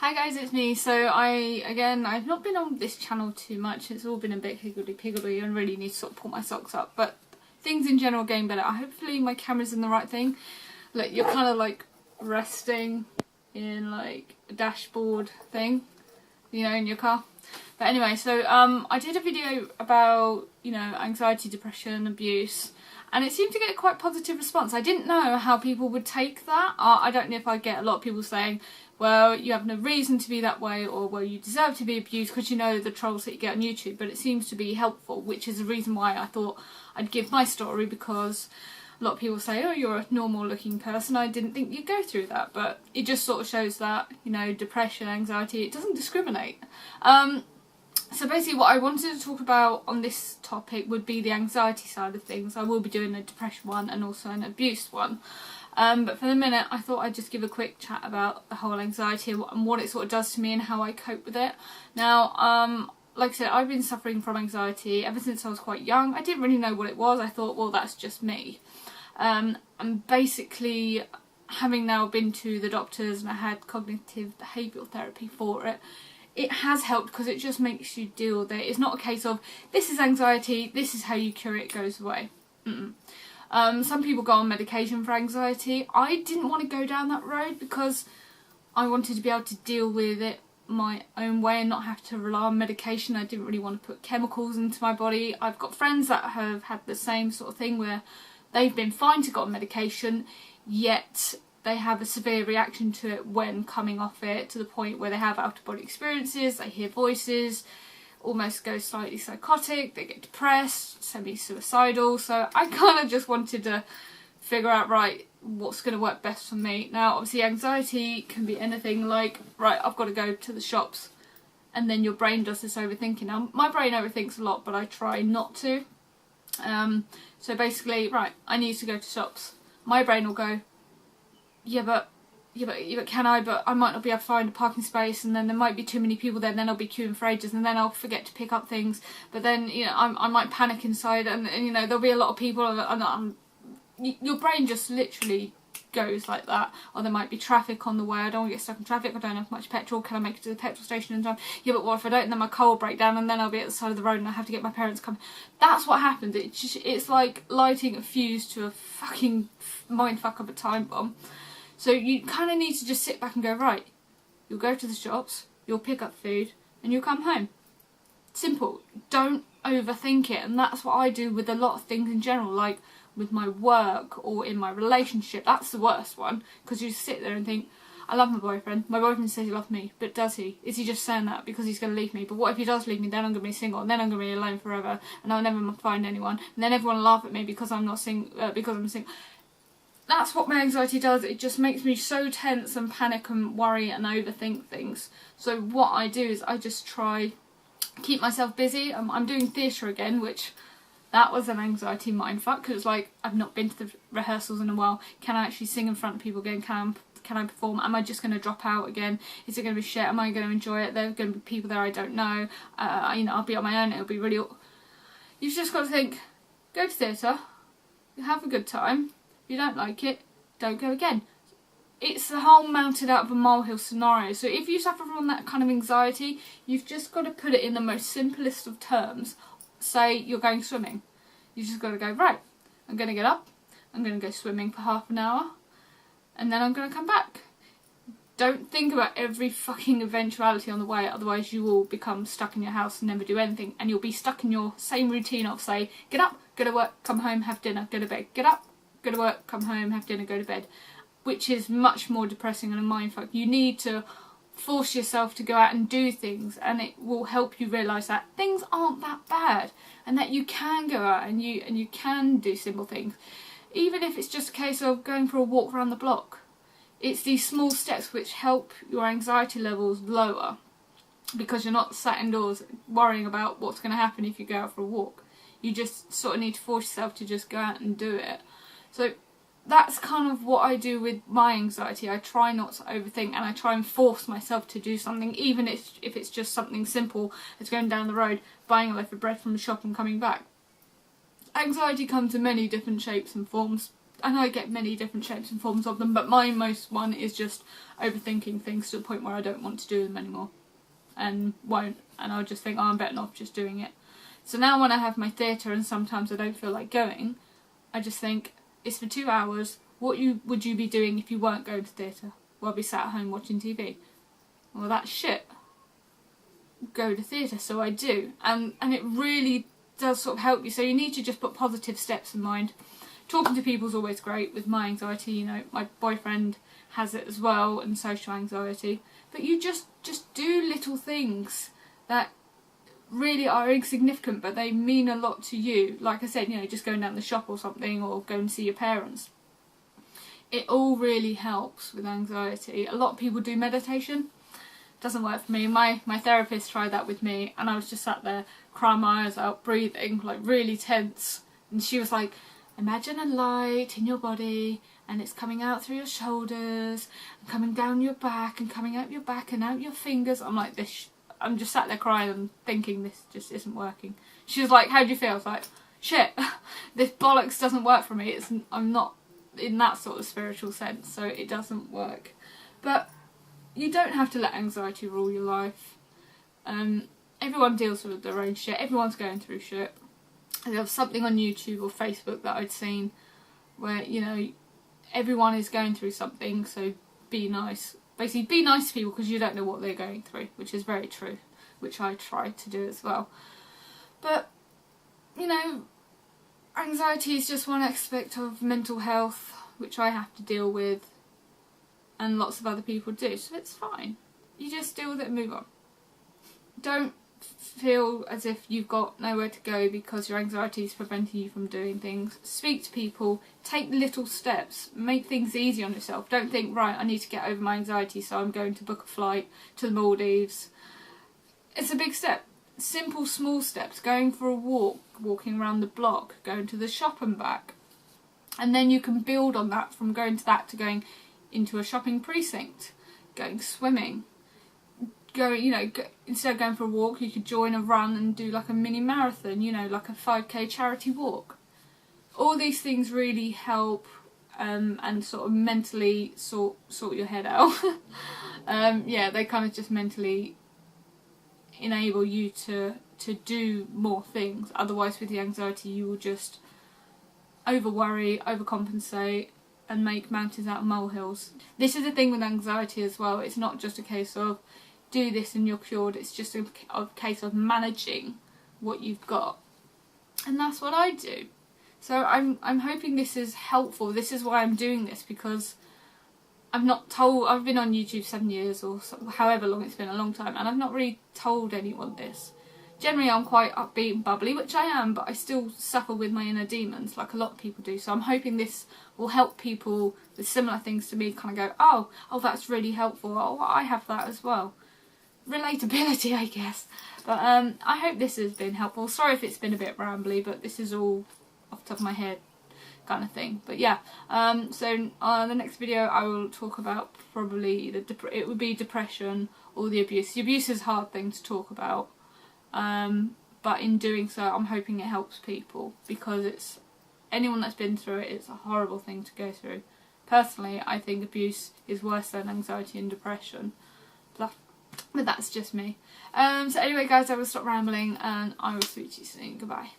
Hi guys, it's me. So I've not been on this channel too much. It's all been a bit higgledy-piggledy and really need to sort of pull my socks up. But things in general are getting better. Hopefully my camera's in the right thing. Like, you're kind of like resting in like a dashboard thing, you know, in your car. But anyway, so I did a video about, you know, anxiety, depression, abuse. And it seemed to get a quite positive response. I didn't know how people would take that. I don't know if I get a lot of people saying, well, you have no reason to be that way, or well, you deserve to be abused, because you know the trolls that you get on YouTube. But it seems to be helpful, which is the reason why I thought I'd give my story, because a lot of people say, oh, you're a normal looking person, I didn't think you'd go through that. But it just sort of shows that, you know, depression, anxiety, it doesn't discriminate. So basically what I wanted to talk about on this topic would be the anxiety side of things. I will be doing a depression one and also an abuse one. But for the minute I thought I'd just give a quick chat about the whole anxiety and what it sort of does to me and how I cope with it. Now, like I said, I've been suffering from anxiety ever since I was quite young. I didn't really know what it was. I thought, well, that's just me. And basically, having now been to the doctors and I had cognitive behavioural therapy for it, it has helped, because it just makes you deal with it. It's not a case of, this is anxiety, this is how you cure it, it goes away. Some people go on medication for anxiety. I didn't want to go down that road because I wanted to be able to deal with it my own way and not have to rely on medication. I didn't really want to put chemicals into my body. I've got friends that have had the same sort of thing where they've been fine to go on medication, yet they have a severe reaction to it when coming off it, to the point where they have out-of-body experiences, they hear voices, almost go slightly psychotic, they get depressed, semi-suicidal. So I kind of just wanted to figure out, right, what's going to work best for me. Now, obviously anxiety can be anything like, right, I've got to go to the shops, and then your brain does this overthinking. Now, my brain overthinks a lot, but I try not to. So basically, right, I need to go to shops. My brain will go, yeah, but can I? But I might not be able to find a parking space, and then there might be too many people there, and then I'll be queuing for ages, and then I'll forget to pick up things. But then, you know, I might panic inside, and you know, there'll be a lot of people, and your brain just literally goes like that. Or there might be traffic on the way. I don't want to get stuck in traffic. I don't have much petrol. Can I make it to the petrol station in time? Yeah, but what if I don't? And then my car will break down, and then I'll be at the side of the road, and I have to get my parents to come. That's what happens. It's like lighting a fuse to a fucking mindfuck of a time bomb. So you kind of need to just sit back and go, right, you'll go to the shops, you'll pick up food, and you'll come home. Simple. Don't overthink it. And that's what I do with a lot of things in general, like with my work or in my relationship. That's the worst one, because you sit there and think, I love my boyfriend says he loves me, but does he? Is he just saying that because he's going to leave me? But what if he does leave me? Then I'm going to be single, and then I'm going to be alone forever, and I'll never find anyone, and then everyone will laugh at me because I'm not because I'm single. That's what my anxiety does. It just makes me so tense and panic and worry and overthink things. So what I do is I just try keep myself busy. I'm doing theatre again, which that was an anxiety mindfuck, because it's like, I've not been to the rehearsals in a while. Can I actually sing in front of people again? Can I perform? Am I just going to drop out again? Is it going to be shit? Am I going to enjoy it? There are going to be people there I don't know. You know, I'll be on my own. It'll be really... You've just got to think, go to theatre, have a good time. If you don't like it, don't go again. It's the whole mounted out of a molehill scenario. So if you suffer from that kind of anxiety, you've just got to put it in the most simplest of terms. Say you're going swimming. You've just got to go, right, I'm going to get up, I'm going to go swimming for half an hour, and then I'm going to come back. Don't think about every fucking eventuality on the way, otherwise you will become stuck in your house and never do anything, and you'll be stuck in your same routine of, say, get up, go to work, come home, have dinner, go to bed, get up, go to work, come home, have dinner, go to bed, which is much more depressing and a mindfuck. You need to force yourself to go out and do things, and it will help you realise that things aren't that bad, and that you can go out and you can do simple things, even if it's just a case of going for a walk around the block. It's these small steps which help your anxiety levels lower, because you're not sat indoors worrying about what's going to happen if you go out for a walk. You just sort of need to force yourself to just go out and do it. So that's kind of what I do with my anxiety. I try not to overthink, and I try and force myself to do something, even if it's just something simple as going down the road, buying a loaf of bread from the shop and coming back. Anxiety comes in many different shapes and forms. and I get many different shapes and forms of them, but my most one is just overthinking things to the point where I don't want to do them anymore and won't, and I'll just think, oh, I'm better off just doing it. So now when I have my theatre and sometimes I don't feel like going, I just think, it's for 2 hours, what would you be doing if you weren't going to theatre? Well, I'd be sat at home watching TV. Well, that's shit. Go to theatre, so I do. And it really does sort of help you, so you need to just put positive steps in mind. Talking to people is always great with my anxiety, you know, my boyfriend has it as well, and social anxiety. But you just do little things that really are insignificant, but they mean a lot to you. Like I said, you know, just going down the shop or something, or going to see your parents. It all really helps with anxiety. A lot of people do meditation. Doesn't work for me. My therapist tried that with me, and I was just sat there crying my eyes out, breathing, like really tense. And she was like, imagine a light in your body, and it's coming out through your shoulders, and coming down your back, and coming out your back and out your fingers. I'm like, I'm just sat there crying and thinking this just isn't working. She was like, how do you feel? I was like, shit, this bollocks doesn't work for me. I'm not in that sort of spiritual sense, so it doesn't work. But you don't have to let anxiety rule your life. Everyone deals with their own shit. Everyone's going through shit. There was something on YouTube or Facebook that I'd seen where, you know, everyone is going through something, so be nice. Basically, be nice to people because you don't know what they're going through, which is very true, which I try to do as well. But, you know, anxiety is just one aspect of mental health, which I have to deal with, and lots of other people do, so it's fine. You just deal with it and move on. Don't feel as if you've got nowhere to go because your anxiety is preventing you from doing things. Speak to people, take little steps, make things easy on yourself. Don't think, right, I need to get over my anxiety, so I'm going to book a flight to the Maldives. It's a big step. Simple, small steps. Going for a walk, walking around the block, going to the shop and back. And then you can build on that, from going to that to going into a shopping precinct, going swimming. Instead of going for a walk, you could join a run and do like a mini marathon, you know, like a 5k charity walk. All these things really help and sort of mentally sort your head out. Yeah, they kind of just mentally enable you to do more things. Otherwise, with the anxiety, you will just over worry, overcompensate, and make mountains out of molehills. This is the thing with anxiety as well. It's not just a case of do this and you're cured. It's just a case of managing what you've got, and that's what I do. So I'm hoping this is helpful. This is why I'm doing this, because I've been on YouTube 7 years or however long it's been, a long time, and I've not really told anyone this. Generally I'm quite upbeat and bubbly, which I am, but I still suffer with my inner demons like a lot of people do. So I'm hoping this will help people with similar things to me kind of go, oh that's really helpful, oh I have that as well. Relatability, I guess. But I hope this has been helpful. Sorry if it's been a bit rambly, but this is all off the top of my head kind of thing. But yeah, so the next video I will talk about probably it would be depression or the abuse. The abuse is a hard thing to talk about, but in doing so I'm hoping it helps people, because it's anyone that's been through it, it's a horrible thing to go through. Personally, I think abuse is worse than anxiety and depression, but that's just me. So anyway guys, I will stop rambling and I will speak to you soon. Goodbye.